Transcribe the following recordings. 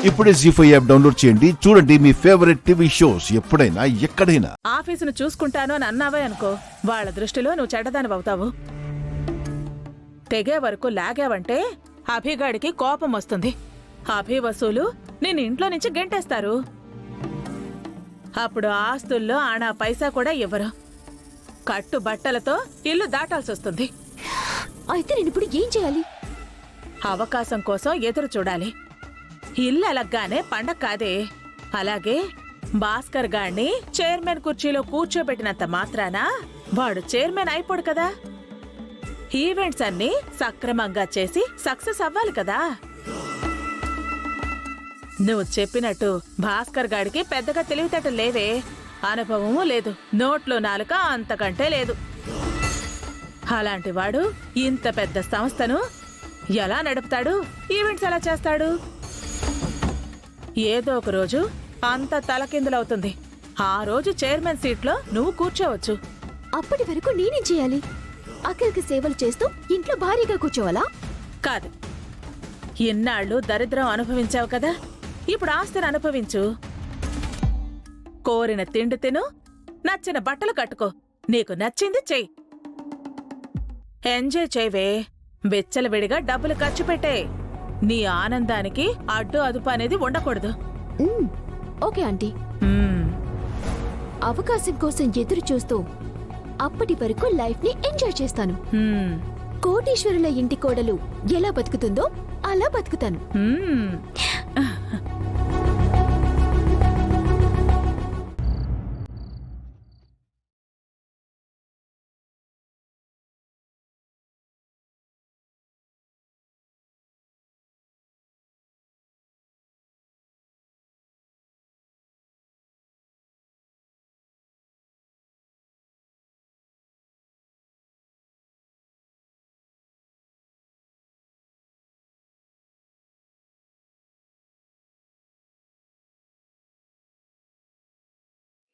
ఇప్పుడే జీ5 app download చేయండి. చూడండి మీ ఫేవరెట్ టీవీ షోస్ ఎప్పుడైనా ఎక్కడైనా. ఆఫీసును చూసుకుంటాను అని అన్నావే అనుకో, వాళ్ళ దృష్టిలో నువ్వు చెడ్డదానివవుతావు. తెగే వరకు లాగావంటే అభిగాడికి కోపం వస్తుంది. అభి వసూలు నేను ఇంట్లో నుంచి గెంటేస్తారు. అప్పుడు ఆస్తుల్లో ఆనా పైసా కూడా ఇవ్వరు. కట్టు బట్టలతో ఇల్లు దాటాల్సొస్తుంది. అయితే నేను ఇప్పుడు ఏం చేయాలి? అవకాశం కోసం ఎదురు చూడాలి. ఇల్లు అలగ్గానే పండగ కాదే. అలాగే భాస్కర్ గాడిని చైర్మన్ కుర్చీలో కూర్చోబెట్టినంత మాత్రాన వాడు చైర్మన్ అయిపోడు కదా. ఈవెంట్స్ అన్నీ సక్రమంగా చేసి సక్సెస్ అవ్వాలి కదా. నువ్వు చెప్పినట్టు భాస్కర్ గాడికి పెద్దగా తెలివితేటలు లేవే, అనుభవము లేదు, నోట్లో నాలుక అంతకంటే లేదు. అలాంటి వాడు ఇంత పెద్ద సంస్థను ఎలా నడుపుతాడు? ఈవెంట్స్ ఎలా చేస్తాడు? ఏదో ఒక రోజు అంత తలకిందులవుతుంది. ఆ రోజు చైర్మన్ సీట్లో నువ్వు కూర్చోవచ్చు. అప్పటి వరకు నేనేం చేయాలి? అఖిల్కి సేవలు చేస్తూ ఇంట్లో భారీగా కూర్చోవాలా? కాదు, ఇన్నాళ్ళు దరిద్రం అనుభవించావు కదా, ఇప్పుడు ఆస్తిని అనుభవించు. కోరిన తిండి తిను, నచ్చిన బట్టలు కట్టుకో, నీకు నచ్చింది చెయ్యి. ఎంజాయ్ చేయవే, వెచ్చలవిడిగా డబ్బులు ఖర్చు పెట్టే. నీ ఆనందానికి అడ్డు అదుపు అనేది ఉండకూడదు. Okay aunty. మ్మ్. అవకాశం కోసం ఎదురు చూస్తూ అప్పటి వరకు లైఫ్ ని ఎంజాయ్ చేస్తాను. మ్మ్. కోటీశ్వరుల ఇంటి కోడలు ఎలా బతుకుతుందో అలా బతుకుతాను. మ్మ్.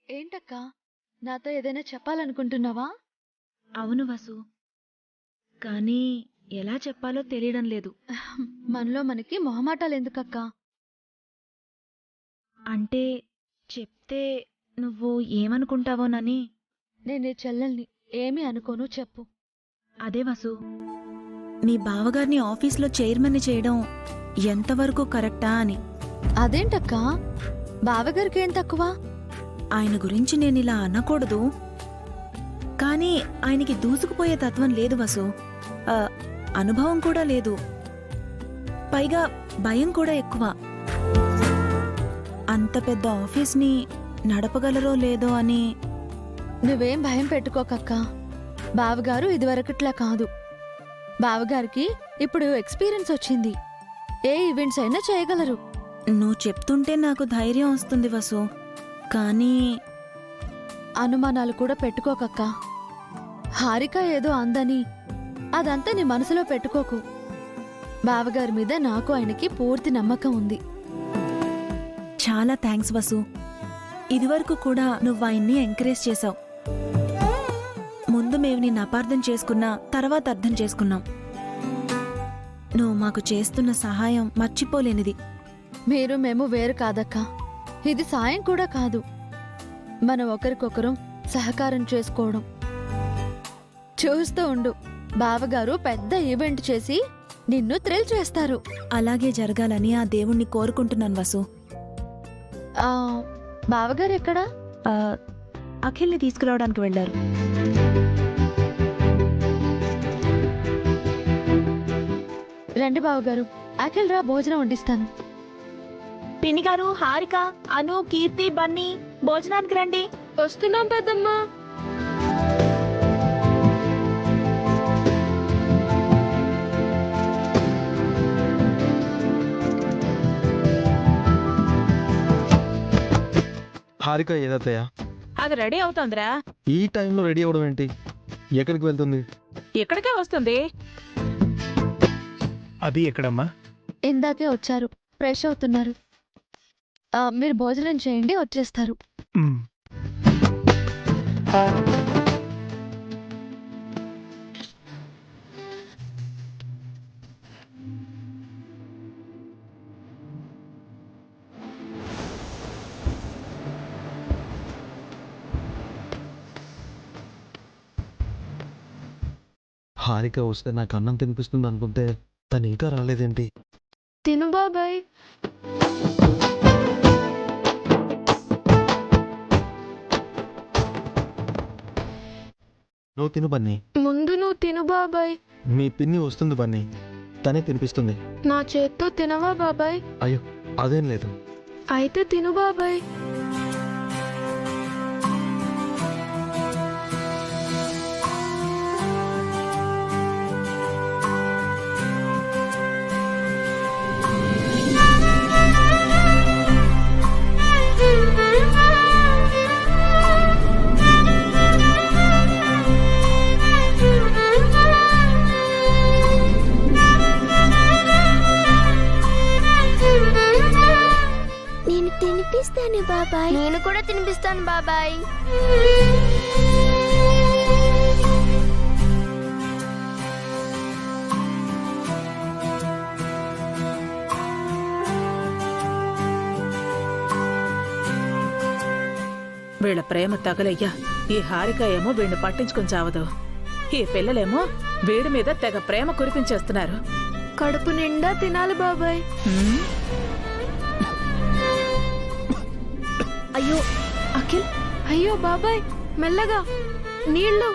ఏంటక్కా, నాతో ఏదైనా చెప్పాలనుకుంటున్నావా? అవును వసు, కానీ ఎలా చెప్పాలో తెలియడం లేదు. మనలో మనకి మొహమాటాలెందుకక్కా? అంటే చెప్తే నువ్వు ఏమనుకుంటావోనని. నేనే చెల్లెల్ని, ఏమీ అనుకోను, చెప్పు. అదే వసు, నీ బావగారిని ఆఫీస్లో చైర్మన్ని చేయడం ఎంతవరకు కరెక్టా అని. అదేంటక్కా, బావగారికి ఏం తక్కువ? ఆయన గురించి నేనిలా అనకూడదు, కానీ ఆయనకి దూసుకుపోయే తత్వం లేదు వసు. అనుభవం కూడా లేదు, పైగా భయం కూడా ఎక్కువ. అంత పెద్ద ఆఫీస్ని నడపగలరో లేదో అని. నువ్వేం భయం పెట్టుకోకక్కా, బావగారు ఇదివరకట్లా కాదు. బావగారికి ఇప్పుడు ఎక్స్పీరియన్స్ వచ్చింది, ఏ ఈవెంట్స్ అయినా చేయగలరు. నువ్వు చెప్తుంటే నాకు ధైర్యం వస్తుంది వసు, కానీ అనుమానాలు కూడా పెట్టుకోకక్కా. హారిక ఏదో అందని అదంతా నీ మనసులో పెట్టుకోకు. బావగారి మీద నాకు ఆయనకి పూర్తి నమ్మకం ఉంది. చాలా థ్యాంక్స్ వసు. ఇదివరకు కూడా నువ్వు ఆయన్ని ఎంకరేజ్ చేశావు. ముందు మేము నిన్ను అపార్థం చేసుకున్నా, తర్వాత అర్థం చేసుకున్నాం. నువ్వు మాకు చేస్తున్న సహాయం మర్చిపోలేనిది. మీరు మేము వేరు కాదక్కా, ఇది సాయం కూడా కాదు, మనం ఒకరికొకరం సహకారం చేసుకోవడం. చూస్తూ ఉండు, బావగారు పెద్ద ఈవెంట్ చేసి నిన్ను థ్రిల్ చేస్తారు. అలాగే జరగాలని ఆ దేవుణ్ణి కోరుకుంటున్నాను వసు. బావగారు ఎక్కడా? అఖిల్ని తీసుకురావడానికి వెళ్ళారు. రండి బావగారు, అఖిల్ రా, భోజనం వండిస్తాను. పిన్ని గారు, హారిక, అను, కీర్తి, బన్నీ భోజనానికి రండి. వస్తున్నాం పెద్దమ్మా. హారిక ఏదత్తయ్య? అది రెడీ అవుతోందిరా. ఈ టైంలో రెడీ అవ్వడం ఏంటి? ఎక్కడికి వెళ్తుంది? ఇక్కడికే వస్తుంది. అది ఎక్కడమ్మా? ఇందాకే వచ్చారు, ఫ్రెష్ అవుతున్నారు. మీరు భోజనం చేయండి, వచ్చేస్తారు. మ్. హారిక వస్తే నాకు అన్నం తినిపిస్తుంది అనుకుంటే తను ఇంకా రాలేదేంటి? తిను బాబాయ్. నువ్వు తిను బన్నీ. ముందు నువ్వు తిను బాబాయ్. మీ పిన్ని వస్తుంది బన్నీ, తనే తినిపిస్తుంది. నా చేత్తో తినవా బాబాయ్? అయ్యో అదేం లేదు. అయితే తిను బాబాయ్. నేను తినిపిస్తాను బాబాయ్. నేను కూడా తినిపిస్తాను బాబాయ్. వీళ్ళ ప్రేమ తగలయ్యా. ఈ హారిక ఏమో వీడిని పట్టించుకొని చావదు, ఈ పిల్లలేమో వీడి మీద తెగ ప్రేమ కురిపించేస్తున్నారు. కడుపు నిండా తినాలి బాబాయ్. హ్మ్? అయ్యో అఖిల్, అయ్యో బాబాయ్, మెల్లగా నీళ్ళు.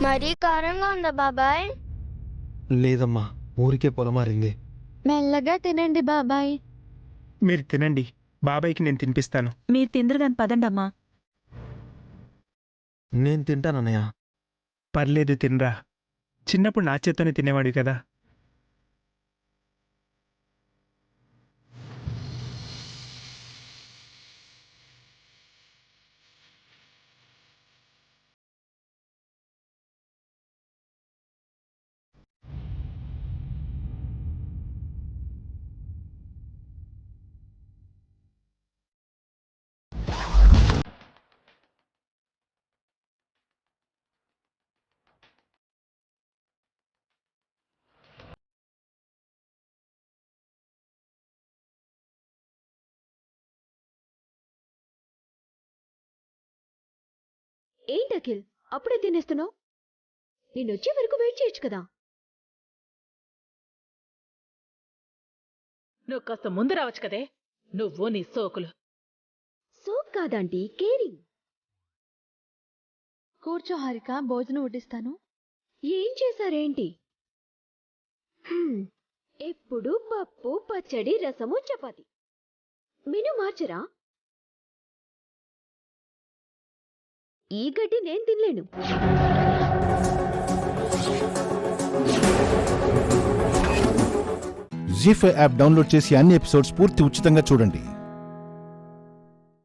మరీ కారంగా ఉందా బాబాయ్? లేదమ్మా, ఊరికే పొలమారింది. మెల్లగా తినండి బాబాయ్. మీరు తినండి, బాబాయ్కి నేను తినిపిస్తాను. మీరు తిందరుగాని పదండమ్మా. నేను తింటానన్నయ్య. పర్లేదు తినరా, చిన్నప్పుడు నా చేత్తోనే తినేవాడు కదా. ఏంటి అఖిల్, అప్పుడే తినేస్తున్నావు? నేను వచ్చే వరకు వెయిట్ చేయొచ్చు కదా. నువ్వు కాస్త ముందు రావచ్చు కదే, నువ్వు నీ సోకులు. సోప్ కాదంటీ, కేరింగ్. కూర్చో హారిక, భోజనం వడ్డిస్తాను. ఏం చేశారేంటి? ఎప్పుడు పప్పు, పచ్చడి, రసము, చపాతి. మెను మార్చరా? ఈ గడ్డి నేను తినలేను. జీ5 యాప్ డౌన్లోడ్ చేసి అన్ని ఎపిసోడ్స్ పూర్తి ఉచితంగా చూడండి.